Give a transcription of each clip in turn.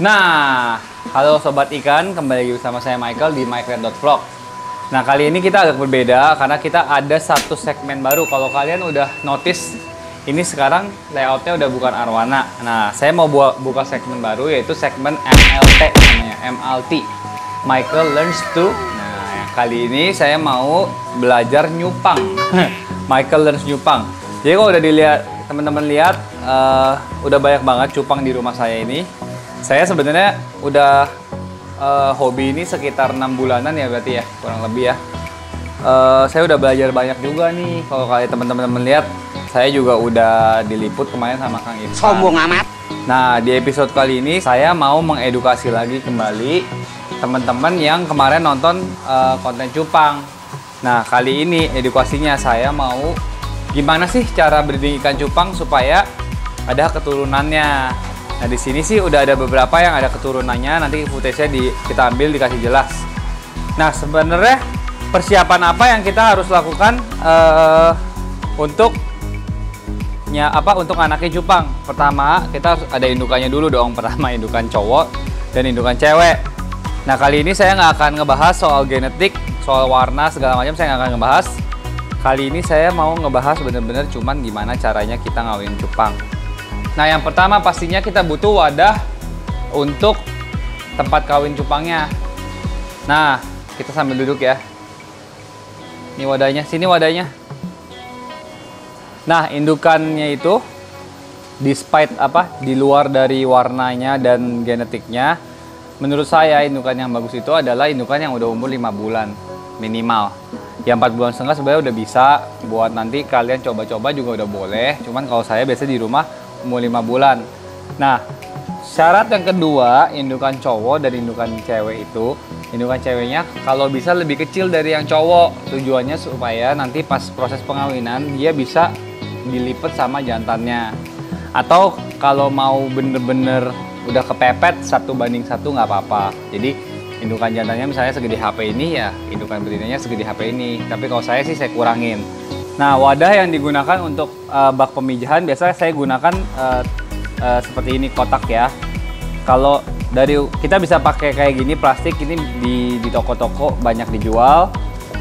Nah, halo Sobat Ikan, kembali lagi bersama saya Michael di mycred.vlog. Nah, kali ini kita agak berbeda karena kita ada satu segmen baru. Kalau kalian udah notice, ini sekarang layoutnya udah bukan arwana. Nah, saya mau buka segmen baru yaitu segmen MLT namanya, MLT. Michael Learns to. Nah, yang kali ini saya mau belajar nyupang. Michael Learns nyupang. Jadi kalau udah dilihat, teman-teman lihat, udah banyak banget cupang di rumah saya ini. Saya sebenarnya udah hobi ini sekitar 6 bulanan ya berarti ya, kurang lebih ya. Saya udah belajar banyak juga nih. Kalau kalian teman-teman lihat, saya juga udah diliput kemarin sama Kang Irfan. Sombong amat. Nah, di episode kali ini saya mau mengedukasi lagi kembali teman-teman yang kemarin nonton konten cupang. Nah, kali ini edukasinya saya mau gimana sih cara breeding ikan cupang supaya ada keturunannya. Nah, di sini sih udah ada beberapa yang ada keturunannya, nanti footage-nya kita ambil dikasih jelas. Nah, sebenarnya persiapan apa yang kita harus lakukan untuk anaknya cupang? Pertama, kita harus ada indukannya dulu dong. Pertama, indukan cowok dan indukan cewek. Nah, kali ini saya nggak akan ngebahas soal genetik, soal warna, segala macam saya nggak akan ngebahas. Kali ini saya mau ngebahas bener-bener cuman gimana caranya kita ngawin cupang. Nah, yang pertama pastinya kita butuh wadah untuk tempat kawin cupangnya. Nah, kita sambil duduk ya. Ini wadahnya, sini wadahnya. Nah, indukannya itu despite di luar dari warnanya dan genetiknya, menurut saya indukan yang bagus itu adalah indukan yang udah umur 5 bulan minimal. Yang 4 bulan setengah sebenarnya udah bisa buat nanti kalian coba-coba juga udah boleh. Cuman kalau saya biasa di rumah umur 5 bulan. Nah, syarat yang kedua, indukan cowok dan indukan cewek itu, indukan ceweknya kalau bisa lebih kecil dari yang cowok. Tujuannya supaya nanti pas proses pengawinan dia bisa dilipet sama jantannya. Atau kalau mau bener-bener udah kepepet 1:1 nggak apa-apa. Jadi indukan jantannya misalnya segede HP ini ya, indukan betinanya segede HP ini. Tapi kalau saya sih saya kurangin. Nah, wadah yang digunakan untuk bak pemijahan biasanya saya gunakan seperti ini, kotak ya. Kalau kita bisa pakai kayak gini plastik, ini di toko-toko banyak dijual.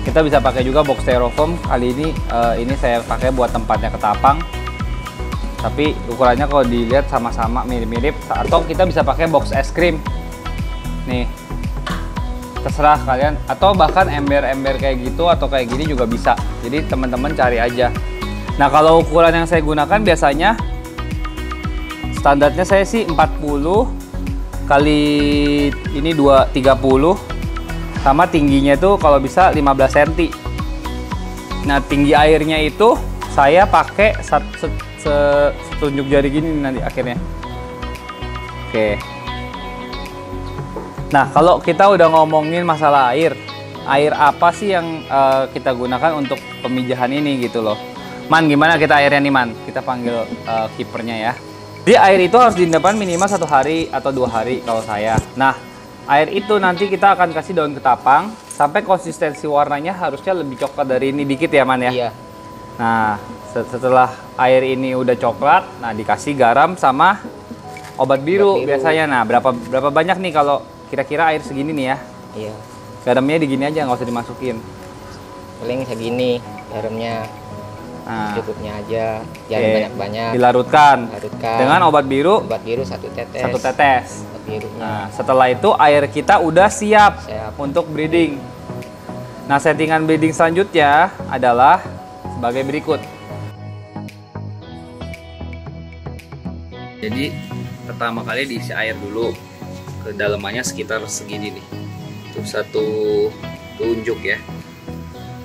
Kita bisa pakai juga box styrofoam. Kali ini saya pakai buat tempatnya ketapang. Tapi ukurannya kalau dilihat sama-sama mirip-mirip. Atau kita bisa pakai box es krim. Nih. Terserah kalian, atau bahkan ember-ember kayak gitu atau kayak gini juga bisa. Jadi teman-teman cari aja. Nah, kalau ukuran yang saya gunakan biasanya standarnya saya sih 40 kali ini 30 sama tingginya tuh kalau bisa 15 cm. Nah, tinggi airnya itu saya pakai setunjuk jari gini nanti akhirnya. Oke. Nah, kalau kita udah ngomongin masalah air apa sih yang kita gunakan untuk pemijahan ini gitu loh. Man, gimana kita airnya nih, Man? Kita panggil kipernya ya. Jadi air itu harus diendapkan minimal 1 hari atau 2 hari kalau saya. Nah, air itu nanti kita akan kasih daun ketapang sampai konsistensi warnanya harusnya lebih coklat dari ini dikit ya, Man ya? Iya. Nah, setelah air ini udah coklat, nah dikasih garam sama obat biru biasanya. Nah, berapa banyak nih kalau kira-kira air segini nih ya? Iya. Garamnya digini aja, nggak usah dimasukin. Paling segini garamnya. Nah, Cukupnya aja, jangan banyak-banyak. Dilarutkan. Larutkan. Dengan obat biru. Obat biru 1 tetes. 1 tetes. Obat birunya. Nah, setelah itu air kita udah siap untuk breeding. Nah, settingan breeding selanjutnya adalah sebagai berikut. Jadi pertama kali diisi air dulu. Kedalamannya sekitar segini nih. Itu 1 tunjuk ya.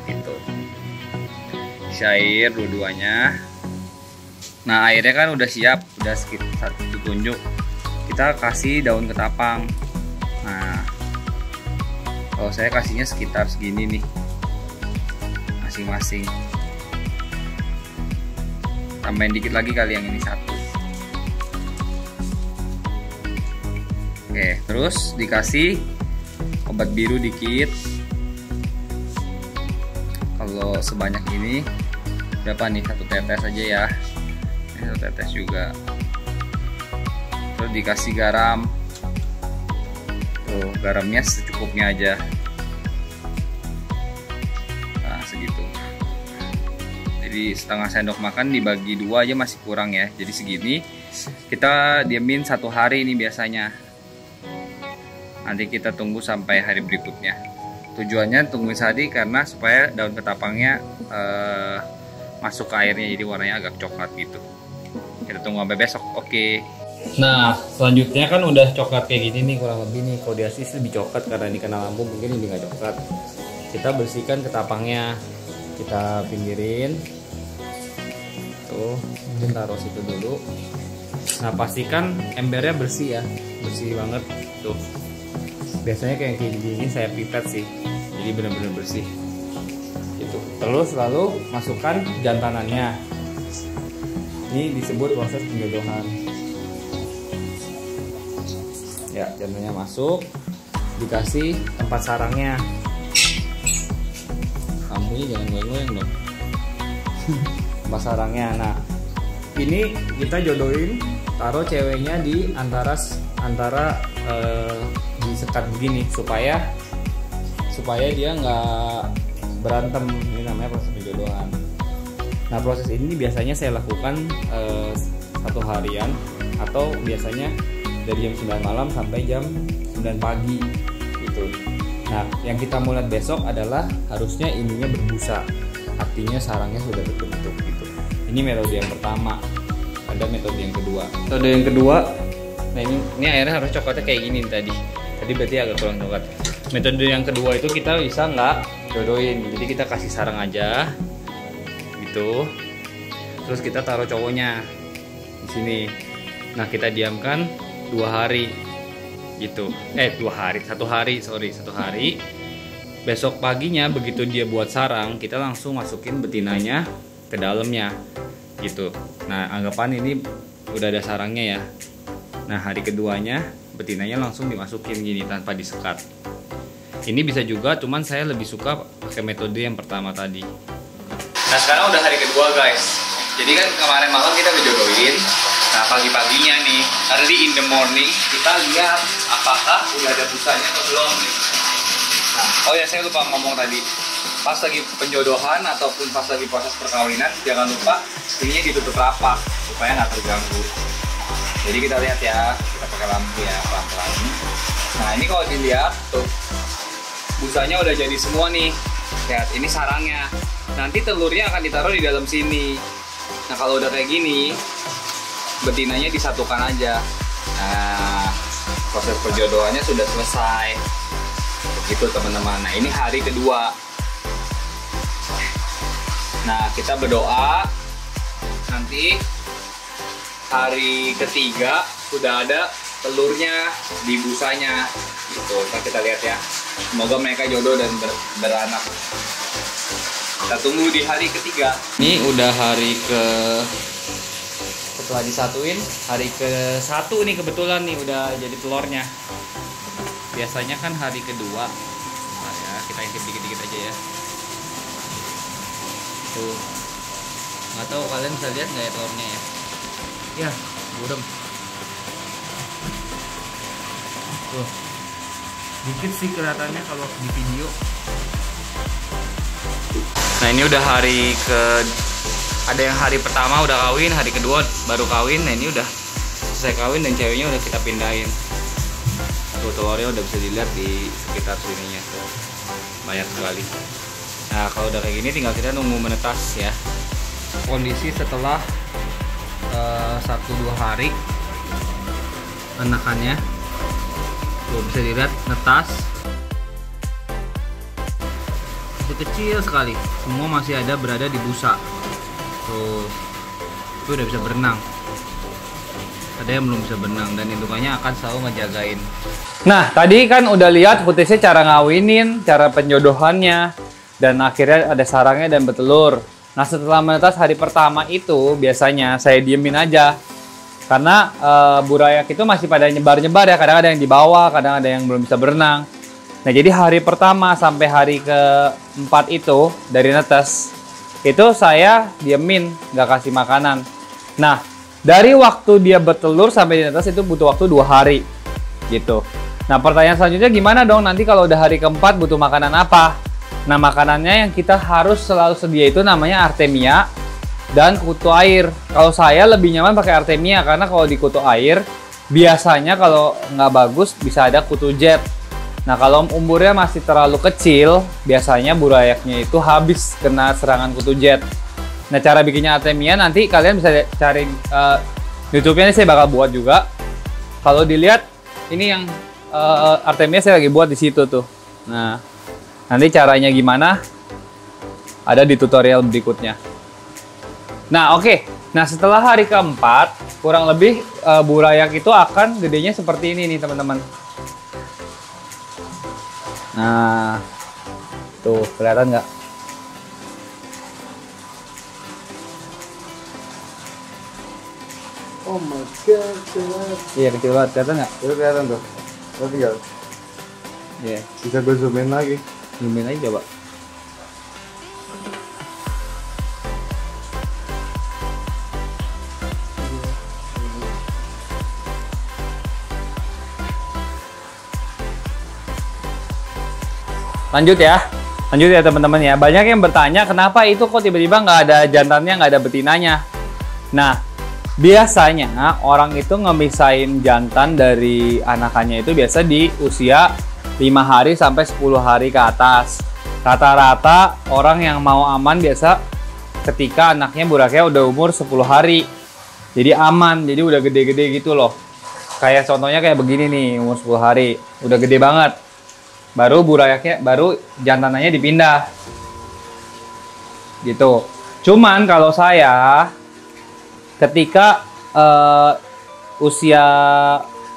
Itu. Isi air dua-duanya. Nah, airnya kan udah siap, udah sekitar 1 tunjuk. Kita kasih daun ketapang. Nah, kalau saya kasihnya sekitar segini nih. Masing-masing. Tambahin dikit lagi kali yang ini 1. Oke, terus dikasih obat biru dikit. Kalau sebanyak ini berapa nih? 1 tetes aja ya. Ini 1 tetes juga. Terus dikasih garam Tuh, garamnya secukupnya aja. Nah, segitu. Jadi setengah sendok makan dibagi 2 aja masih kurang ya. Jadi segini. Kita diamin 1 hari ini biasanya. Nanti kita tunggu sampai hari berikutnya. Tujuannya tungguin sehari karena supaya daun ketapangnya masuk ke airnya, jadi warnanya agak coklat gitu. Kita tunggu sampai besok. Oke. Nah, selanjutnya kan udah coklat kayak gini nih kurang lebih nih. Kalau di Asis lebih coklat karena ini kena lampu, mungkin ini nggak coklat. Kita bersihkan ketapangnya, kita pinggirin. Tuh, mungkin taruh situ dulu. Nah, pastikan embernya bersih ya, bersih banget tuh. Biasanya kayak gini saya pipet sih, jadi benar-benar bersih gitu. Terus lalu masukkan jantanannya. Ini disebut proses penjodohan. Ya, jantannya masuk, dikasih tempat sarangnya. Lampunya jangan goyang-goyang dong. Tempat sarangnya. Nah, ini kita jodohin, taruh ceweknya di antara disekat begini supaya dia nggak berantem. Ini namanya proses penjodohan. Nah, proses ini biasanya saya lakukan 1 harian atau biasanya dari jam 9 malam sampai jam 9 pagi gitu. Nah, yang kita mulai besok adalah harusnya ininya berbusa, artinya sarangnya sudah terbentuk gitu. Ini metode yang pertama. Ada metode yang kedua. Metode yang kedua, nah ini airnya harus coklatnya kayak gini tadi berarti agak kurang coklat. Metode yang kedua itu kita bisa nggak jodohin, jadi kita kasih sarang aja gitu, terus kita taruh cowoknya di sini. Nah, kita diamkan 2 hari gitu, 1 hari. Besok paginya begitu dia buat sarang, kita langsung masukin betinanya ke dalamnya gitu. Nah, anggapan ini udah ada sarangnya ya. Nah, hari keduanya betinanya langsung dimasukin gini tanpa disekat. Ini bisa juga, cuman saya lebih suka pakai metode yang pertama tadi. Nah, sekarang udah hari kedua guys. Jadi kan kemarin malam kita ngejodohin. Nah, pagi-paginya nih, early in the morning, kita lihat apakah udah ada busanya atau belum nih. Nah, oh ya, saya lupa ngomong tadi. Pas lagi penjodohan ataupun pas lagi proses perkawinan, jangan lupa ininya ditutup rapat supaya nggak terganggu. Jadi kita lihat ya, kita pakai lampu ya pelan-pelan. Nah, ini kalau dilihat tuh busanya udah jadi semua nih. Lihat, ini sarangnya. Nanti telurnya akan ditaruh di dalam sini. Nah, kalau udah kayak gini, betinanya disatukan aja. Nah, proses perjodohannya sudah selesai. Begitu teman-teman. Nah, ini hari kedua. Nah, kita berdoa nanti hari ketiga sudah ada telurnya di busanya gitu. Nah, kita lihat ya, semoga mereka jodoh dan beranak. Kita tunggu di hari ketiga. Ini udah hari setelah disatuin, hari ke-1 nih kebetulan nih udah jadi telurnya. Biasanya kan hari kedua. Nah, ya, kita intip dikit-dikit aja ya. Tuh, nggak tahu kalian bisa lihat nggak ya telurnya ya? Ya, burem. Tuh, dikit sih kelihatannya kalau di video. Nah, ini udah ada yang hari pertama udah kawin, hari kedua baru kawin. Nah, ini udah selesai kawin dan ceweknya udah kita pindahin. Tuh, telurnya udah bisa dilihat di sekitar sininya tuh, banyak sekali. Nah, kalau udah kayak gini tinggal kita nunggu menetas ya. Kondisi setelah 1-2 hari anakannya tuh bisa dilihat netas, itu kecil sekali, semua masih berada di busa tuh. Itu udah bisa berenang, ada yang belum bisa berenang, dan indukannya akan selalu ngejagain. Nah, tadi kan udah lihat footage-nya cara ngawinin, cara penjodohannya, dan akhirnya ada sarangnya dan bertelur. Nah, setelah menetas hari pertama itu biasanya saya diemin aja. Karena burayak itu masih pada nyebar-nyebar ya. Kadang ada yang di bawah, kadang ada yang belum bisa berenang. Nah, jadi hari pertama sampai hari ke-4 itu dari netes, itu saya diemin, nggak kasih makanan. Nah, dari waktu dia bertelur sampai di netes itu butuh waktu 2 hari gitu. Nah, pertanyaan selanjutnya gimana dong nanti kalau udah hari keempat butuh makanan apa? Nah, makanannya yang kita harus selalu sedia itu namanya Artemia dan kutu air. Kalau saya lebih nyaman pakai Artemia karena kalau di kutu air biasanya kalau nggak bagus bisa ada kutu jet. Nah, kalau umurnya masih terlalu kecil, biasanya burayaknya itu habis kena serangan kutu jet. Nah, cara bikinnya Artemia nanti kalian bisa cari YouTube-nya, ini saya bakal buat juga. Kalau dilihat ini yang Artemia saya lagi buat di situ tuh. Nah, nanti caranya gimana ada di tutorial berikutnya. Nah, oke. Nah, setelah hari keempat, kurang lebih burayak itu akan gedenya seperti ini nih, teman-teman. Nah, tuh kelihatan nggak? Oh my god, kelihatan. Iya, kecil banget. Kelihatan nggak? Itu kelihatan tuh. Lo tinggal. Iya. Bisa gue zoom in lagi. Zoomin aja coba. Lanjut ya teman-teman ya. Banyak yang bertanya kenapa itu kok tiba-tiba nggak ada jantannya, nggak ada betinanya. Nah, biasanya orang itu ngemisahin jantan dari anakannya itu biasa di usia 5 hari sampai 10 hari ke atas. Rata-rata orang yang mau aman biasa ketika anaknya buraknya udah umur 10 hari. Jadi aman, jadi udah gede-gede gitu loh. Kayak contohnya kayak begini nih, umur 10 hari. Udah gede banget. Baru baru jantanannya dipindah. Gitu. Cuman kalau saya ketika usia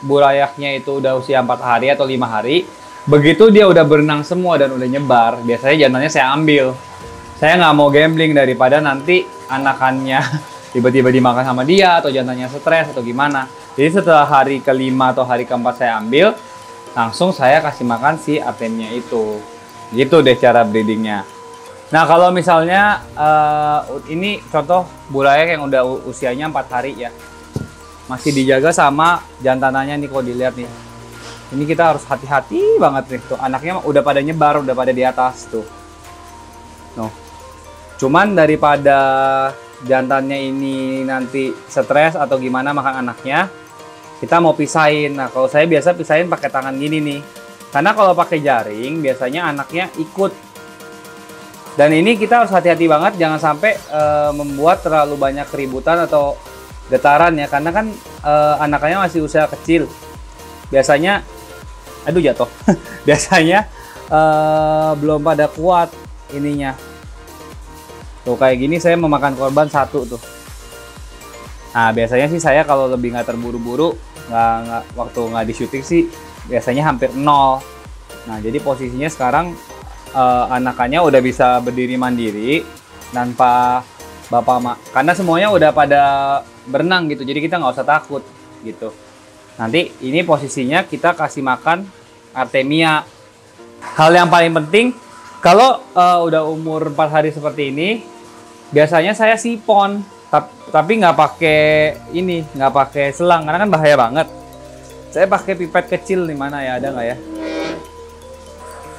burayaknya itu udah usia 4 hari atau 5 hari, begitu dia udah berenang semua dan udah nyebar, biasanya jantannya saya ambil. Saya nggak mau gambling daripada nanti anakannya tiba-tiba dimakan sama dia atau jantannya stres atau gimana. Jadi setelah hari kelima atau hari keempat saya ambil, langsung saya kasih makan si Artemia itu. Gitu deh cara breedingnya. Nah, kalau misalnya ini contoh burayak yang udah usianya 4 hari ya. Masih dijaga sama jantanannya nih, kalau dilihat nih. Ini kita harus hati-hati banget nih tuh. Anaknya udah pada nyebar, udah pada di atas tuh. Noh. Cuman daripada jantannya ini nanti stres atau gimana makan anaknya, kita mau pisahin. Nah, kalau saya biasa pisahin pakai tangan gini nih. Karena kalau pakai jaring biasanya anaknya ikut. Dan ini kita harus hati-hati banget, jangan sampai membuat terlalu banyak keributan atau getaran ya, karena kan anakannya masih usia kecil. Biasanya, aduh jatuh. Biasanya belum pada kuat ininya. Tuh kayak gini saya memakan korban satu tuh. Nah, biasanya sih saya kalau lebih nggak terburu-buru, waktu nggak di syuting sih biasanya hampir 0. Nah, jadi posisinya sekarang anakannya udah bisa berdiri mandiri tanpa bapak mak, karena semuanya udah pada berenang gitu, jadi kita nggak usah takut gitu. Nanti ini posisinya kita kasih makan Artemia. Hal yang paling penting kalau udah umur 4 hari seperti ini, biasanya saya sipon, tapi nggak pakai ini, nggak pakai selang karena kan bahaya banget. Saya pakai pipet kecil, di mana ya, ada nggak ya?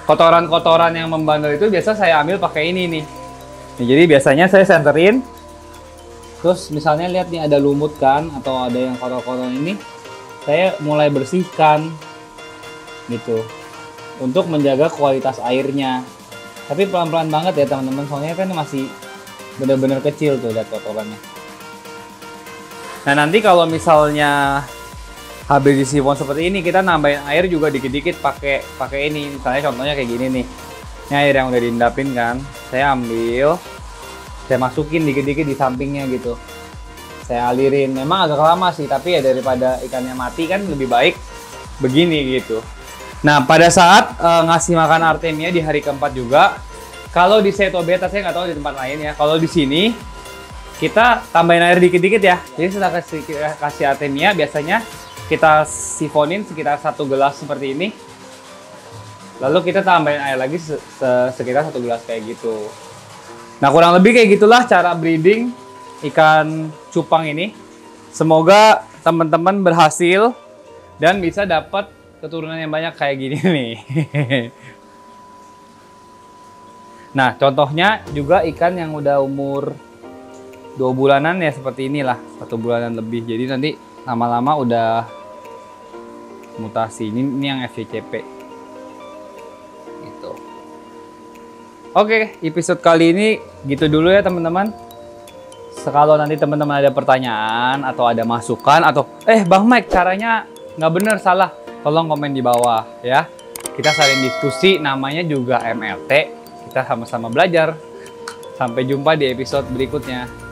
Kotoran-kotoran yang membandel itu biasa saya ambil pakai ini nih. Nah, jadi biasanya saya senterin. Terus misalnya lihat nih ada lumut kan, atau ada yang kotor-kotor ini, saya mulai bersihkan gitu untuk menjaga kualitas airnya. Tapi pelan-pelan banget ya teman-teman, soalnya kan masih benar-benar kecil tuh lihat kotorannya. Nah, nanti kalau misalnya habis disifon seperti ini, kita nambahin air juga dikit-dikit pakai ini. Misalnya contohnya kayak gini nih. Ini air yang udah diendapin kan, saya ambil, saya masukin dikit-dikit di sampingnya gitu. Saya alirin. Memang agak lama sih, tapi ya daripada ikannya mati kan lebih baik begini gitu. Nah, pada saat ngasih makan Artemia di hari keempat juga, kalau di Seto Beta saya nggak tahu di tempat lain ya. Kalau di sini kita tambahin air dikit-dikit ya. Jadi setelah kasih Artemia biasanya kita sifonin sekitar 1 gelas seperti ini. Lalu kita tambahin air lagi sekitar 1 gelas kayak gitu. Nah, kurang lebih kayak gitulah cara breeding ikan cupang ini. Semoga teman-teman berhasil dan bisa dapat keturunan yang banyak kayak gini nih. Nah, contohnya juga ikan yang udah umur 2 bulanan ya seperti inilah, 1 bulanan lebih. Jadi nanti lama-lama udah mutasi. Ini yang FYCP. Gitu. Oke, episode kali ini gitu dulu ya teman-teman. Kalau nanti teman-teman ada pertanyaan atau ada masukan atau Bang Mike caranya nggak bener salah, tolong komen di bawah ya. Kita saling diskusi, namanya juga MLT. Kita sama-sama belajar. Sampai jumpa di episode berikutnya.